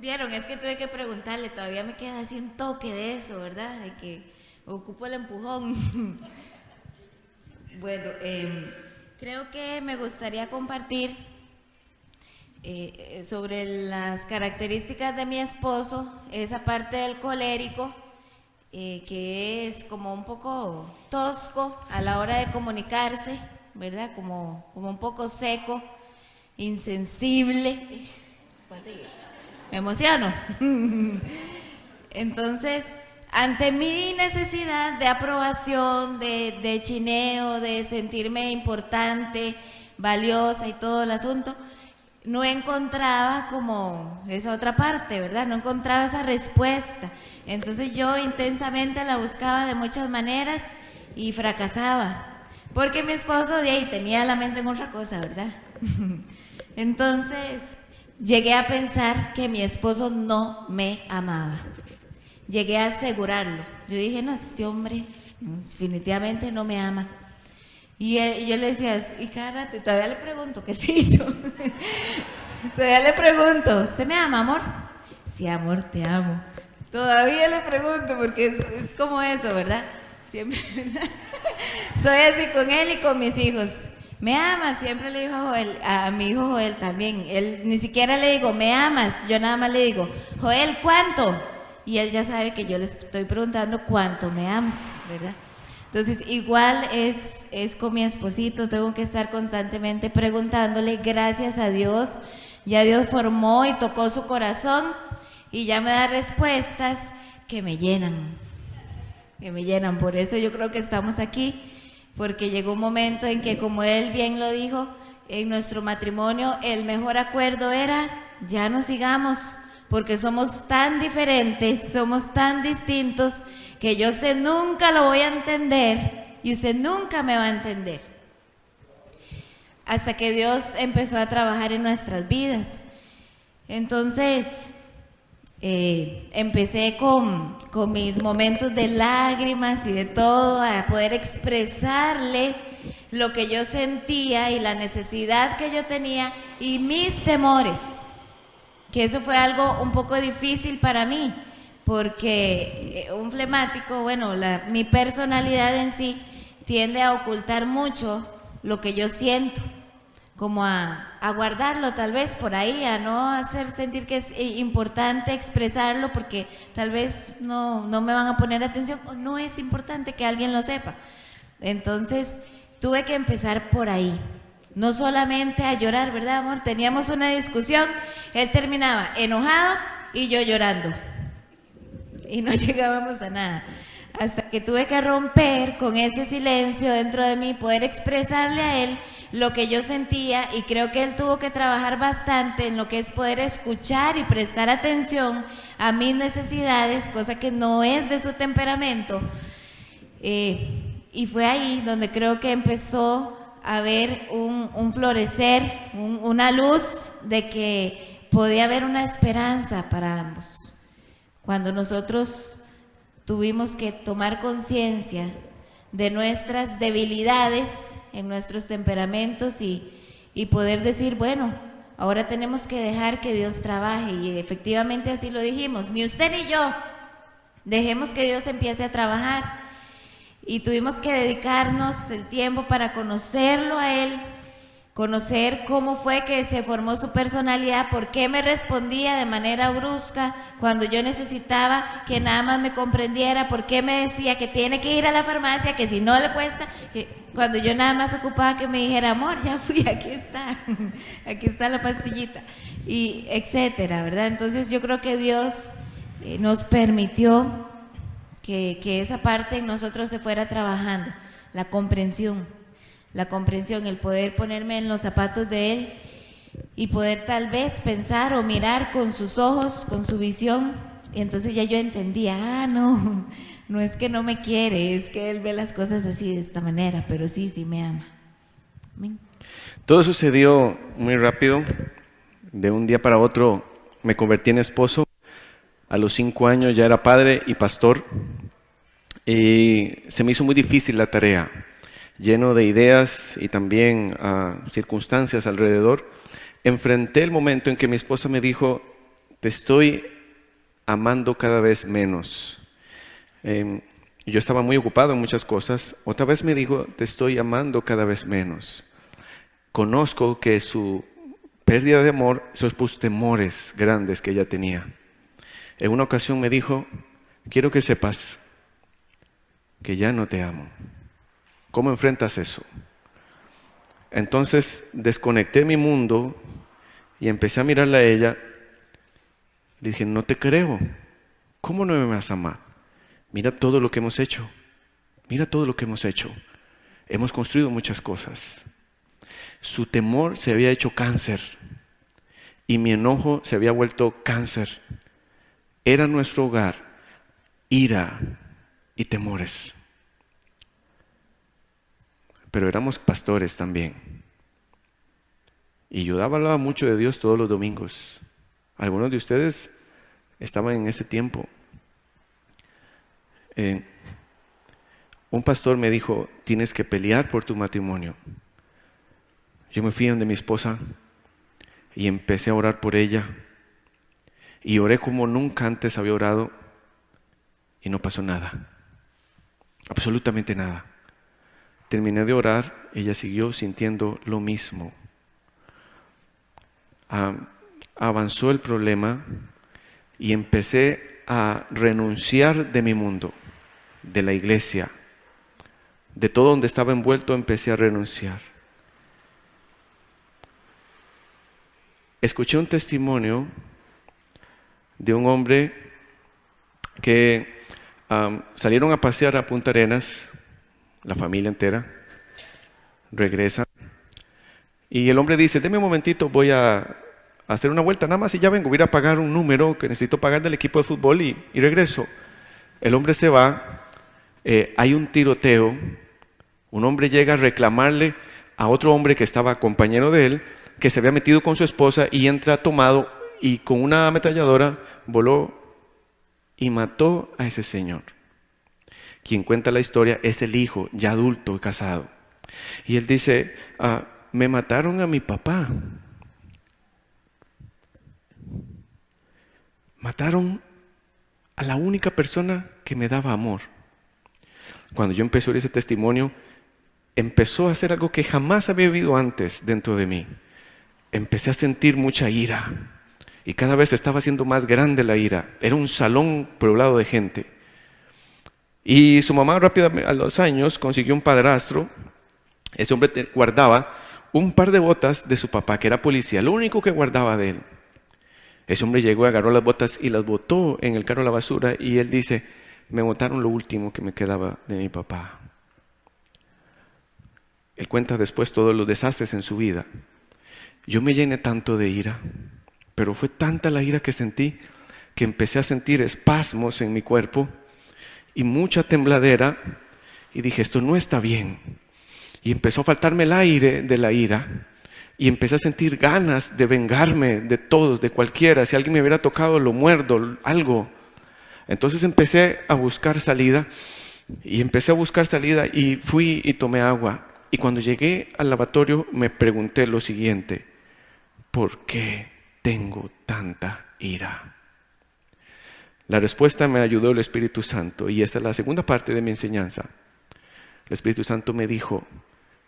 Vieron, es que tuve que preguntarle, todavía me queda así un toque de eso, ¿verdad? De que ocupo el empujón. Bueno, creo que me gustaría compartir sobre las características de mi esposo, esa parte del colérico, que es como un poco tosco a la hora de comunicarse, ¿verdad? Como un poco seco, insensible. Me emociono. Entonces, ante mi necesidad de aprobación, de chineo, de sentirme importante, valiosa y todo el asunto, no encontraba como esa otra parte, ¿verdad? No encontraba esa respuesta. Entonces yo intensamente la buscaba de muchas maneras y fracasaba, porque mi esposo de ahí tenía la mente en otra cosa, ¿verdad? Entonces llegué a pensar que mi esposo no me amaba. Llegué a asegurarlo. Yo dije, no, este hombre definitivamente no me ama. Y yo le decía, y cada rato, y todavía le pregunto, ¿qué se hizo? Todavía le pregunto, ¿usted me ama, amor? Sí, amor, te amo. Todavía le pregunto, porque es como eso, ¿verdad? Siempre, ¿verdad? Soy así con él y con mis hijos. ¿Me amas? Siempre le digo a Joel, a mi hijo Joel también. Él ni siquiera le digo, ¿me amas? Yo nada más le digo, Joel, ¿cuánto? Y él ya sabe que yo le estoy preguntando cuánto me amas, ¿verdad? Entonces, igual es con mi esposito, tengo que estar constantemente preguntándole, gracias a Dios, ya Dios formó y tocó su corazón y ya me da respuestas que me llenan, por eso yo creo que estamos aquí, porque llegó un momento en que, como él bien lo dijo, en nuestro matrimonio el mejor acuerdo era, ya no sigamos, porque somos tan diferentes, somos tan distintos, que yo usted nunca lo voy a entender y usted nunca me va a entender. Hasta que Dios empezó a trabajar en nuestras vidas. Entonces, empecé con mis momentos de lágrimas y de todo, a poder expresarle lo que yo sentía y la necesidad que yo tenía y mis temores. Que eso fue algo un poco difícil para mí, porque un flemático, bueno, mi personalidad en sí tiende a ocultar mucho lo que yo siento, como a guardarlo tal vez por ahí, a no hacer sentir que es importante expresarlo porque tal vez no me van a poner atención o no es importante que alguien lo sepa. Entonces tuve que empezar por ahí, no solamente a llorar, ¿verdad, amor? Teníamos una discusión, él terminaba enojado y yo llorando y no llegábamos a nada, hasta que tuve que romper con ese silencio dentro de mí, poder expresarle a él lo que yo sentía, y creo que él tuvo que trabajar bastante en lo que es poder escuchar y prestar atención a mis necesidades, cosa que no es de su temperamento, y fue ahí donde creo que empezó a haber un florecer, una luz de que podía haber una esperanza para ambos. Cuando nosotros tuvimos que tomar conciencia de nuestras debilidades en nuestros temperamentos y poder decir, bueno, ahora tenemos que dejar que Dios trabaje, y efectivamente así lo dijimos, ni usted ni yo, dejemos que Dios empiece a trabajar, y tuvimos que dedicarnos el tiempo para conocerlo a él, conocer cómo fue que se formó su personalidad, por qué me respondía de manera brusca cuando yo necesitaba que nada más me comprendiera, por qué me decía que tiene que ir a la farmacia, que si no le cuesta, cuando yo nada más ocupaba que me dijera, amor, ya fui, aquí está la pastillita, y etcétera, ¿verdad? Entonces yo creo que Dios nos permitió que esa parte en nosotros se fuera trabajando, la comprensión, el poder ponerme en los zapatos de él y poder tal vez pensar o mirar con sus ojos, con su visión, y entonces ya yo entendía, no es que no me quiere, es que él ve las cosas así, de esta manera, pero sí me ama. Amén. Todo sucedió muy rápido, de un día para otro me convertí en esposo, a los 5 años ya era padre y pastor, y se me hizo muy difícil la tarea, lleno de ideas y también circunstancias alrededor. Enfrenté el momento en que mi esposa me dijo, te estoy amando cada vez menos. Yo estaba muy ocupado en muchas cosas. Otra vez me dijo, te estoy amando cada vez menos. Conozco que su pérdida de amor son sus temores grandes que ella tenía. En una ocasión me dijo, quiero que sepas que ya no te amo. ¿Cómo enfrentas eso? Entonces desconecté mi mundo y empecé a mirarla a ella. Le dije, no te creo. ¿Cómo no me vas a amar? Mira todo lo que hemos hecho. Mira todo lo que hemos hecho. Hemos construido muchas cosas. Su temor se había hecho cáncer y mi enojo se había vuelto cáncer. Era nuestro hogar, ira y temores. Pero éramos pastores también. Y yo hablaba mucho de Dios todos los domingos. Algunos de ustedes estaban en ese tiempo. Un pastor me dijo, tienes que pelear por tu matrimonio. Yo me fui donde mi esposa y empecé a orar por ella. Y oré como nunca antes había orado y no pasó nada. Absolutamente nada. Terminé de orar, ella siguió sintiendo lo mismo. Avanzó el problema y empecé a renunciar de mi mundo, de la iglesia, de todo donde estaba envuelto, empecé a renunciar. Escuché un testimonio de un hombre que salieron a pasear a Punta Arenas, la familia entera, regresan, y el hombre dice, deme un momentito, voy a hacer una vuelta nada más y ya vengo, voy a ir a pagar un número que necesito pagar del equipo de fútbol y regreso. El hombre se va, hay un tiroteo, un hombre llega a reclamarle a otro hombre que estaba compañero de él, que se había metido con su esposa y entra tomado y con una ametralladora voló y mató a ese señor. Quien cuenta la historia es el hijo, ya adulto y casado. Y él dice, me mataron a mi papá. Mataron a la única persona que me daba amor. Cuando yo empecé a oír ese testimonio, empezó a hacer algo que jamás había vivido antes dentro de mí. Empecé a sentir mucha ira y cada vez estaba siendo más grande la ira. Era un salón poblado de gente. Y su mamá rápidamente, a los años, consiguió un padrastro. Ese hombre guardaba un par de botas de su papá, que era policía, lo único que guardaba de él. Ese hombre llegó y agarró las botas y las botó en el carro a la basura, y él dice: me botaron lo último que me quedaba de mi papá. Él cuenta después todos los desastres en su vida. Yo me llené tanto de ira, pero fue tanta la ira que sentí que empecé a sentir espasmos en mi cuerpo y mucha tembladera, y dije: esto no está bien. Y empezó a faltarme el aire de la ira, y empecé a sentir ganas de vengarme de todos, de cualquiera. Si alguien me hubiera tocado, lo muerdo, algo. Entonces empecé a buscar salida, y fui y tomé agua. Y cuando llegué al lavatorio me pregunté lo siguiente: ¿por qué tengo tanta ira? La respuesta me ayudó el Espíritu Santo, y esta es la segunda parte de mi enseñanza. El Espíritu Santo me dijo: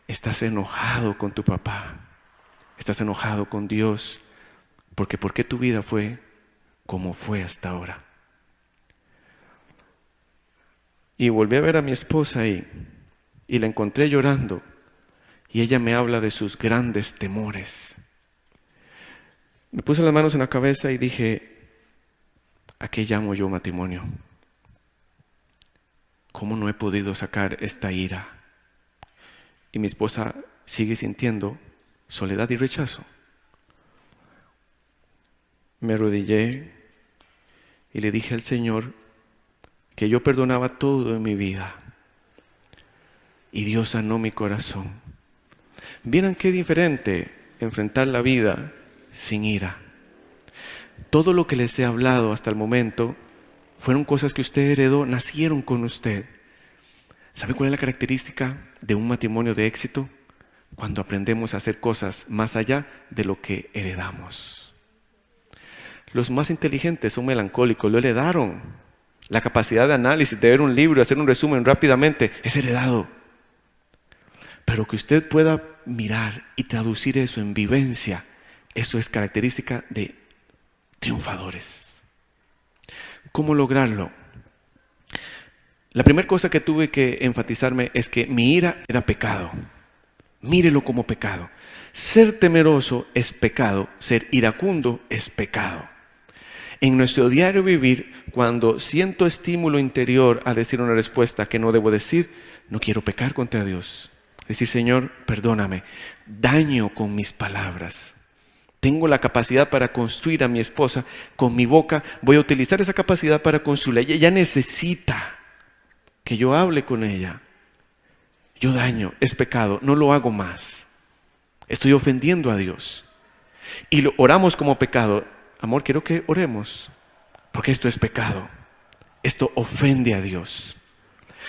estás enojado con tu papá, estás enojado con Dios, porque ¿por qué tu vida fue como fue hasta ahora? Y volví a ver a mi esposa ahí, y la encontré llorando, y ella me habla de sus grandes temores. Me puse las manos en la cabeza y dije: ¿a qué llamo yo matrimonio? ¿Cómo no he podido sacar esta ira? Y mi esposa sigue sintiendo soledad y rechazo. Me arrodillé y le dije al Señor que yo perdonaba todo en mi vida, y Dios sanó mi corazón. Vieran qué diferente enfrentar la vida sin ira. Todo lo que les he hablado hasta el momento fueron cosas que usted heredó, nacieron con usted. ¿Sabe cuál es la característica de un matrimonio de éxito? Cuando aprendemos a hacer cosas más allá de lo que heredamos. Los más inteligentes son melancólicos, lo heredaron. La capacidad de análisis, de ver un libro, hacer un resumen rápidamente, es heredado. Pero que usted pueda mirar y traducir eso en vivencia, eso es característica de triunfadores. ¿Cómo lograrlo? La primera cosa que tuve que enfatizarme es que mi ira era pecado. Mírelo como pecado. Ser temeroso es pecado, ser iracundo es pecado. En nuestro diario vivir, cuando siento estímulo interior a decir una respuesta que no debo decir, no quiero pecar contra Dios. Decir: Señor, perdóname, daño con mis palabras. Tengo la capacidad para construir a mi esposa con mi boca. Voy a utilizar esa capacidad para construirla. Ella necesita que yo hable con ella. Yo daño, es pecado, no lo hago más. Estoy ofendiendo a Dios. Y lo oramos como pecado. Amor, quiero que oremos, porque esto es pecado. Esto ofende a Dios.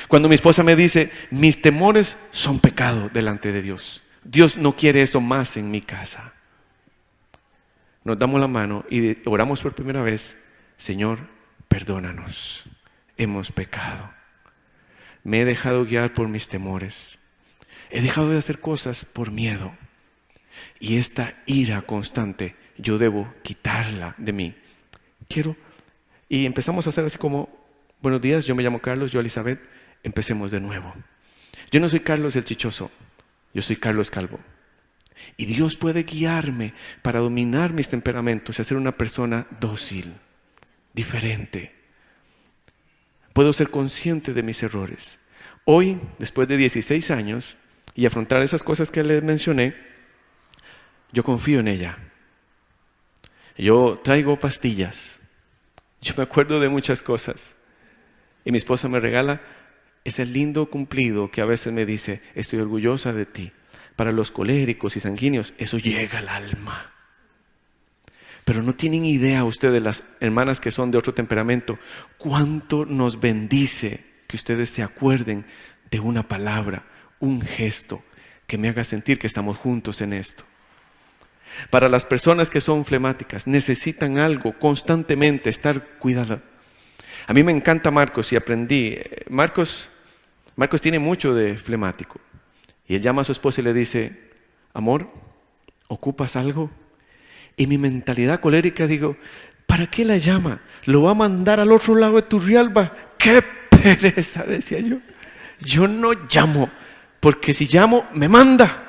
Cuando mi esposa me dice: mis temores son pecado delante de Dios. Dios no quiere eso más en mi casa. Nos damos la mano y oramos por primera vez: Señor, perdónanos, hemos pecado. Me he dejado guiar por mis temores. He dejado de hacer cosas por miedo. Y esta ira constante, yo debo quitarla de mí. Y empezamos a hacer así como: buenos días, yo me llamo Carlos, yo Elizabeth, empecemos de nuevo. Yo no soy Carlos el Chichoso, yo soy Carlos Calvo. Y Dios puede guiarme para dominar mis temperamentos y hacer una persona dócil, diferente. Puedo ser consciente de mis errores. Hoy, después de 16 años, y afrontar esas cosas que les mencioné, yo confío en ella. Yo traigo pastillas. Yo me acuerdo de muchas cosas. Y mi esposa me regala ese lindo cumplido que a veces me dice: estoy orgullosa de ti. Para los coléricos y sanguíneos, eso llega al alma. Pero no tienen idea ustedes, las hermanas que son de otro temperamento, cuánto nos bendice que ustedes se acuerden de una palabra, un gesto que me haga sentir que estamos juntos en esto. Para las personas que son flemáticas, necesitan algo constantemente, estar cuidadas. A mí me encanta Marcos y aprendí. Marcos tiene mucho de flemático. Y él llama a su esposa y le dice, amor, ¿ocupas algo? Y mi mentalidad colérica digo, ¿para qué la llama? ¿Lo va a mandar al otro lado de Turrialba? ¡Qué pereza!, decía yo. Yo no llamo, porque si llamo, me manda.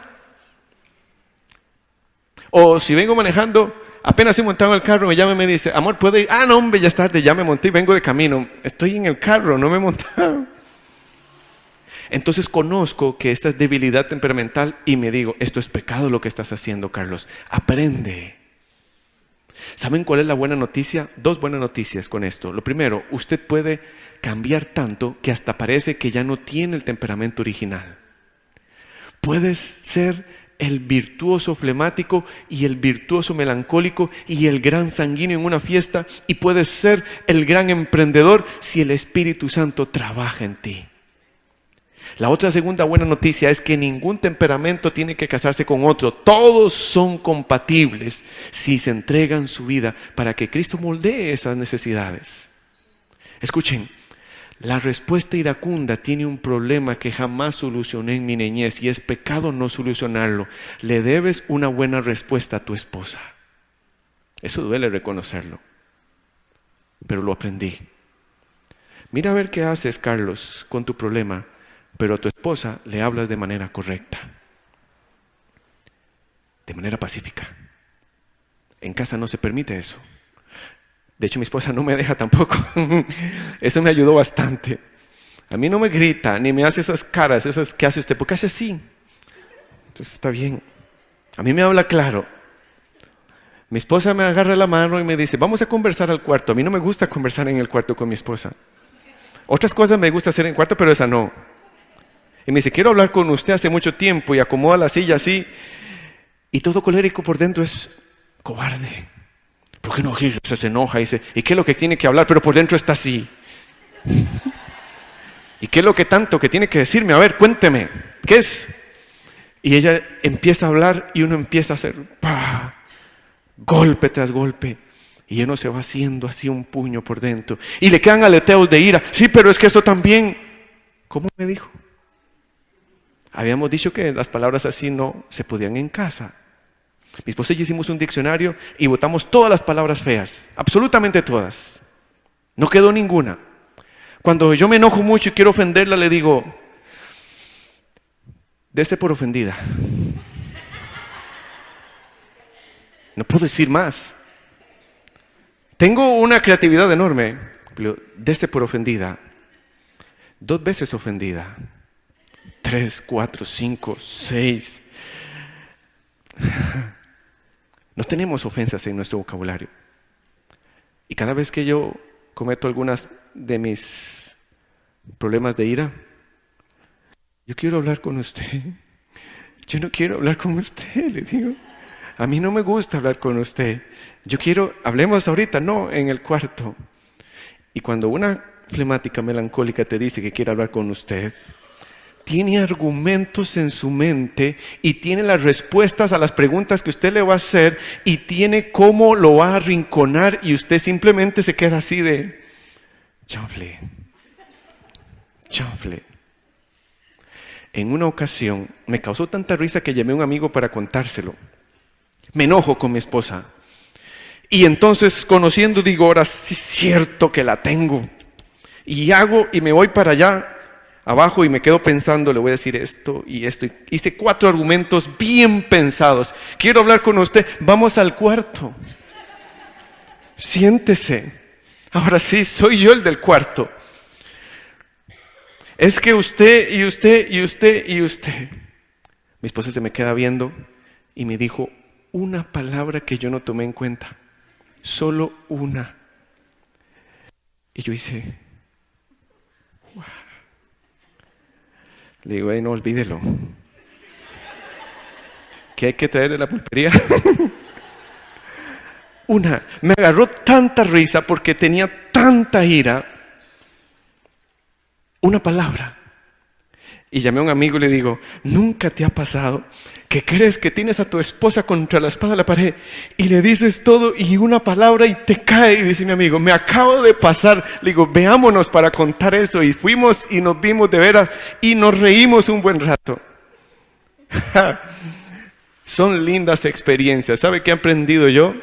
O si vengo manejando, apenas estoy montado en el carro, me llama y me dice, amor, ¿puedo ir? Ah, no, hombre, ya es tarde, ya me monté y vengo de camino. Estoy en el carro, no me he montado. Entonces conozco que esta es debilidad temperamental y me digo, esto es pecado lo que estás haciendo, Carlos. Aprende. ¿Saben cuál es la buena noticia? Dos buenas noticias con esto. Lo primero, usted puede cambiar tanto que hasta parece que ya no tiene el temperamento original. Puedes ser el virtuoso flemático y el virtuoso melancólico y el gran sanguíneo en una fiesta, y puedes ser el gran emprendedor si el Espíritu Santo trabaja en ti. La otra segunda buena noticia es que ningún temperamento tiene que casarse con otro. Todos son compatibles si se entregan su vida para que Cristo moldee esas necesidades. Escuchen, la respuesta iracunda tiene un problema que jamás solucioné en mi niñez y es pecado no solucionarlo. Le debes una buena respuesta a tu esposa. Eso duele reconocerlo, pero lo aprendí. Mira a ver qué haces, Carlos, con tu problema. Pero a tu esposa le hablas de manera correcta, de manera pacífica. En casa no se permite eso. De hecho, mi esposa no me deja tampoco. Eso me ayudó bastante. A mí no me grita, ni me hace esas caras, esas que hace usted, porque hace así. Entonces está bien. A mí me habla claro. Mi esposa me agarra la mano y me dice, vamos a conversar al cuarto. A mí no me gusta conversar en el cuarto con mi esposa. Otras cosas me gusta hacer en el cuarto, pero esa no. Y me dice, quiero hablar con usted hace mucho tiempo, y acomoda la silla así. Y todo colérico por dentro es cobarde. ¿Por qué no? Se enoja y dice, ¿y qué es lo que tiene que hablar? Pero por dentro está así. ¿Y qué es lo que tanto que tiene que decirme? A ver, cuénteme, ¿qué es? Y ella empieza a hablar y uno empieza a hacer ¡pah! Golpe tras golpe. Y uno se va haciendo así un puño por dentro. Y le quedan aleteos de ira. Sí, pero es que esto también. ¿Cómo me dijo? Habíamos dicho que las palabras así no se podían en casa. Mi esposa y yo hicimos un diccionario y botamos todas las palabras feas, absolutamente todas. No quedó ninguna. Cuando yo me enojo mucho y quiero ofenderla, le digo, dese por ofendida. No puedo decir más. Tengo una creatividad enorme. Dese por ofendida. 2 veces ofendida. 3, 4, 5, 6. No tenemos ofensas en nuestro vocabulario. Y cada vez que yo cometo algunas de mis problemas de ira, yo quiero hablar con usted. Yo no quiero hablar con usted, le digo. A mí no me gusta hablar con usted. Yo quiero, hablemos ahorita, no en el cuarto. Y cuando una flemática melancólica te dice que quiere hablar con usted, tiene argumentos en su mente y tiene las respuestas a las preguntas que usted le va a hacer y tiene cómo lo va a arrinconar, y usted simplemente se queda así de chanfle. En una ocasión me causó tanta risa que llamé a un amigo para contárselo. Me enojo con mi esposa y entonces, conociendo, digo, ahora sí es cierto que la tengo, y hago y me voy para allá abajo y me quedo pensando, le voy a decir esto y esto. Hice 4 argumentos bien pensados. Quiero hablar con usted, vamos al cuarto. Siéntese. Ahora sí, soy yo el del cuarto. Es que usted y usted y usted y usted. Mi esposa se me queda viendo y me dijo una palabra que yo no tomé en cuenta. Solo una. Y yo hice, wow. Le digo, no, olvídelo. ¿Qué hay que traer de la pulpería? Me agarró tanta risa porque tenía tanta ira. Una palabra. Y llamé a un amigo y le digo, ¿nunca te ha pasado que crees que tienes a tu esposa contra la espada de la pared y le dices todo y una palabra y te cae? Y dice mi amigo, me acabo de pasar. Le digo, veámonos para contar eso. Y fuimos y nos vimos de veras y nos reímos un buen rato. Son lindas experiencias. ¿Sabe qué he aprendido yo?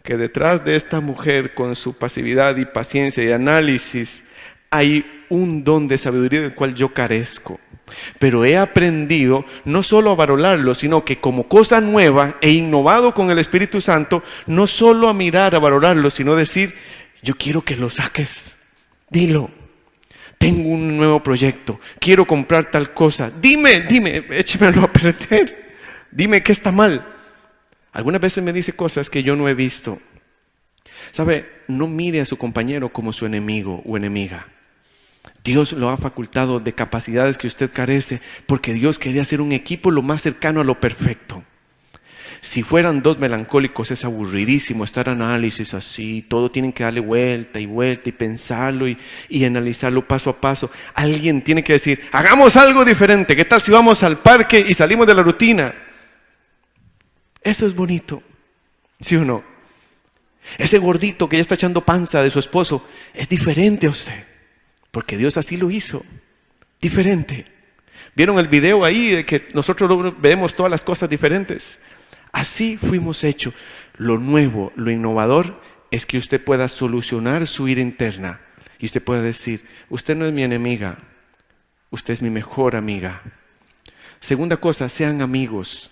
Que detrás de esta mujer, con su pasividad y paciencia y análisis, hay un don de sabiduría del cual yo carezco. Pero he aprendido no solo a valorarlo, sino que como cosa nueva e innovado con el Espíritu Santo, no solo a mirar, a valorarlo, sino decir, yo quiero que lo saques, dilo, tengo un nuevo proyecto, quiero comprar tal cosa, dime, échemelo a perder, dime qué está mal. Algunas veces me dice cosas que yo no he visto. ¿Sabe? No mire a su compañero como su enemigo o enemiga. Dios lo ha facultado de capacidades que usted carece, porque Dios quería hacer un equipo lo más cercano a lo perfecto. Si fueran dos melancólicos, es aburridísimo estar análisis así, todo tienen que darle vuelta y pensarlo y analizarlo paso a paso. Alguien tiene que decir, hagamos algo diferente, ¿qué tal si vamos al parque y salimos de la rutina? Eso es bonito, ¿sí o no? Ese gordito que ya está echando panza de su esposo es diferente a usted. Porque Dios así lo hizo, diferente. ¿Vieron el video ahí de que nosotros vemos todas las cosas diferentes? Así fuimos hechos. Lo nuevo, lo innovador es que usted pueda solucionar su ira interna. Y usted pueda decir, usted no es mi enemiga, usted es mi mejor amiga. Segunda cosa, sean amigos.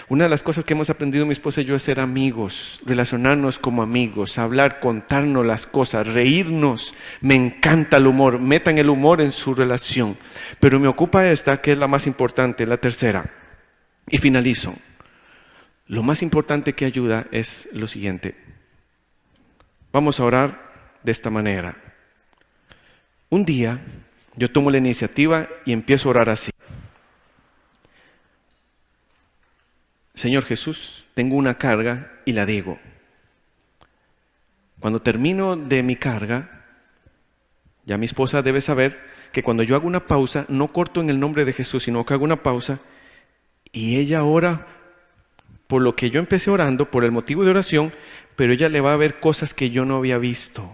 Una de las cosas que hemos aprendido mi esposa y yo es ser amigos, relacionarnos como amigos, hablar, contarnos las cosas, reírnos. Me encanta el humor, metan el humor en su relación. Pero me ocupa esta, que es la más importante, la tercera. Y finalizo. Lo más importante que ayuda es lo siguiente. Vamos a orar de esta manera. Un día yo tomo la iniciativa y empiezo a orar así. Señor Jesús, tengo una carga y la digo. Cuando termino de mi carga, ya mi esposa debe saber que cuando yo hago una pausa, no corto en el nombre de Jesús, sino que hago una pausa y ella ora por lo que yo empecé orando, por el motivo de oración, pero ella le va a ver cosas que yo no había visto.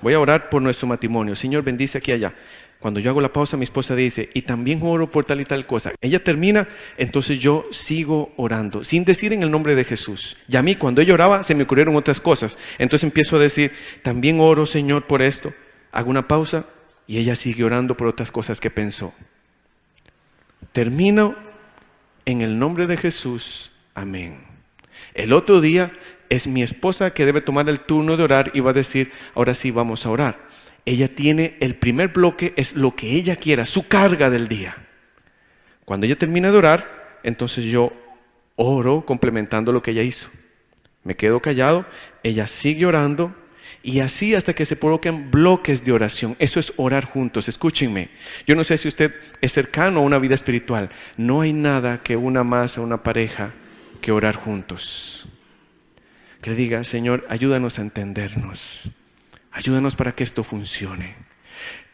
Voy a orar por nuestro matrimonio. Señor, bendice aquí y allá. Cuando yo hago la pausa, mi esposa dice, y también oro por tal y tal cosa. Ella termina, entonces yo sigo orando, sin decir en el nombre de Jesús. Y a mí, cuando ella oraba, se me ocurrieron otras cosas. Entonces empiezo a decir, también oro, Señor, por esto. Hago una pausa y ella sigue orando por otras cosas que pensó. Termino en el nombre de Jesús. Amén. El otro día es mi esposa que debe tomar el turno de orar y va a decir, ahora sí vamos a orar. Ella tiene el primer bloque, es lo que ella quiera, su carga del día. Cuando ella termina de orar, entonces yo oro complementando lo que ella hizo. Me quedo callado, ella sigue orando y así hasta que se provoquen bloques de oración. Eso es orar juntos, escúchenme. Yo no sé si usted es cercano a una vida espiritual. No hay nada que una más a una pareja que orar juntos. Que le diga, Señor, ayúdanos a entendernos. Ayúdanos para que esto funcione.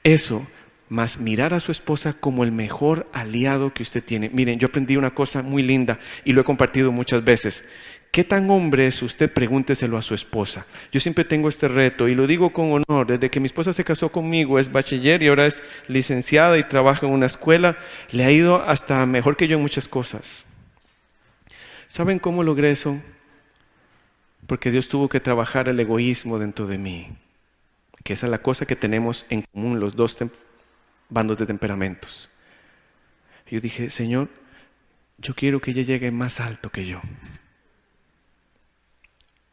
Eso, más mirar a su esposa como el mejor aliado que usted tiene. Miren, yo aprendí una cosa muy linda y lo he compartido muchas veces. ¿Qué tan hombre es usted? Pregúnteselo a su esposa. Yo siempre tengo este reto y lo digo con honor. Desde que mi esposa se casó conmigo, es bachiller y ahora es licenciada y trabaja en una escuela. Le ha ido hasta mejor que yo en muchas cosas. ¿Saben cómo logré eso? Porque Dios tuvo que trabajar el egoísmo dentro de mí. Que esa es la cosa que tenemos en común los dos bandos de temperamentos. Yo dije, Señor, yo quiero que ella llegue más alto que yo.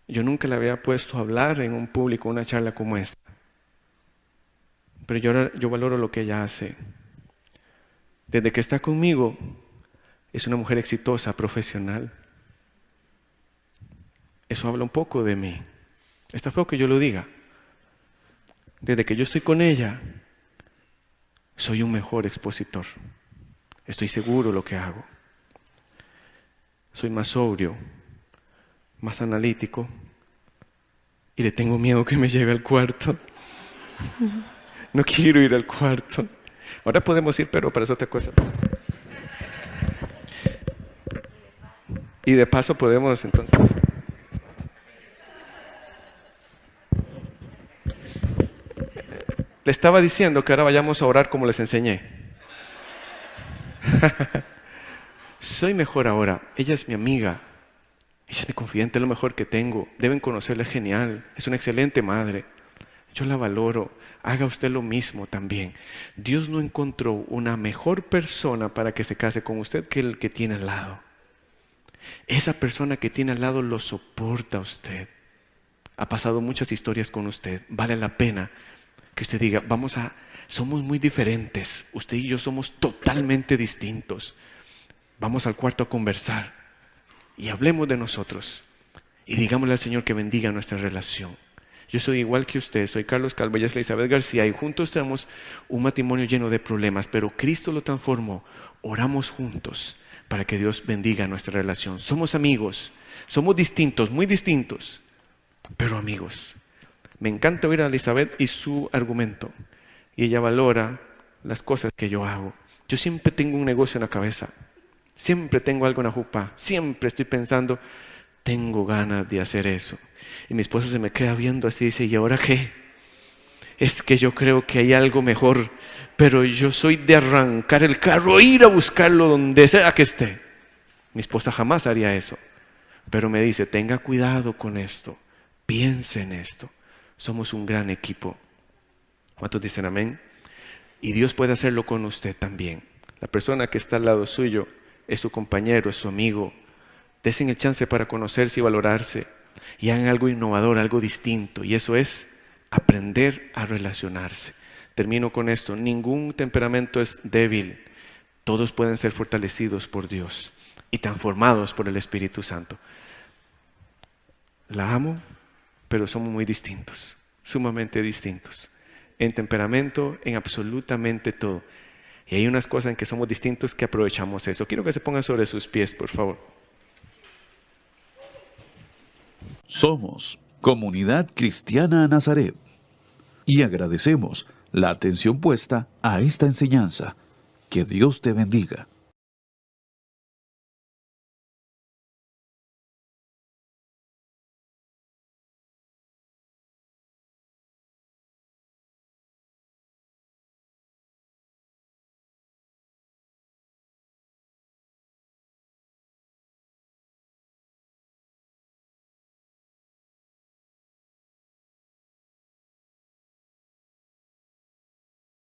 Yo nunca la había puesto a hablar en un público, una charla como esta. Pero yo valoro lo que ella hace. Desde que está conmigo, es una mujer exitosa, profesional. Eso habla un poco de mí. Está feo que yo lo diga. Desde que yo estoy con ella, soy un mejor expositor. Estoy seguro de lo que hago. Soy más sobrio, más analítico y le tengo miedo que me lleve al cuarto. No quiero ir al cuarto. Ahora podemos ir, pero para eso otra cosa. Y de paso podemos entonces... Le estaba diciendo que ahora vayamos a orar como les enseñé. soy mejor ahora. Ella es mi amiga. Ella es mi confidente, es lo mejor que tengo. Deben conocerla, es genial. Es una excelente madre. Yo la valoro. Haga usted lo mismo también. Dios no encontró una mejor persona para que se case con usted que el que tiene al lado. Esa persona que tiene al lado lo soporta a usted. Ha pasado muchas historias con usted. Vale la pena que usted diga, somos muy diferentes. Usted y yo somos totalmente distintos. Vamos al cuarto a conversar y hablemos de nosotros. Y digámosle al Señor que bendiga nuestra relación. Yo soy igual que usted, soy Carlos Calvo, ella es Elizabeth García y juntos tenemos un matrimonio lleno de problemas, pero Cristo lo transformó. Oramos juntos para que Dios bendiga nuestra relación. Somos amigos, somos distintos, muy distintos, pero amigos. Me encanta oír a Elizabeth y su argumento. Y ella valora las cosas que yo hago. Yo siempre tengo un negocio en la cabeza. Siempre tengo algo en la jupa. Siempre estoy pensando, tengo ganas de hacer eso. Y mi esposa se me queda viendo así y dice, ¿y ahora qué? Es que yo creo que hay algo mejor. Pero yo soy de arrancar el carro e ir a buscarlo donde sea que esté. Mi esposa jamás haría eso. Pero me dice, tenga cuidado con esto. Piense en esto. Somos un gran equipo. ¿Cuántos dicen amén? Y Dios puede hacerlo con usted también. La persona que está al lado suyo es su compañero, es su amigo. Desen el chance para conocerse y valorarse. Y hagan algo innovador, algo distinto. Y eso es aprender a relacionarse. Termino con esto. Ningún temperamento es débil. Todos pueden ser fortalecidos por Dios y transformados por el Espíritu Santo. La amo, pero somos muy distintos, sumamente distintos. En temperamento, en absolutamente todo. Y hay unas cosas en que somos distintos que aprovechamos eso. Quiero que se pongan sobre sus pies, por favor. Somos Comunidad Cristiana Nazaret y agradecemos la atención puesta a esta enseñanza. Que Dios te bendiga.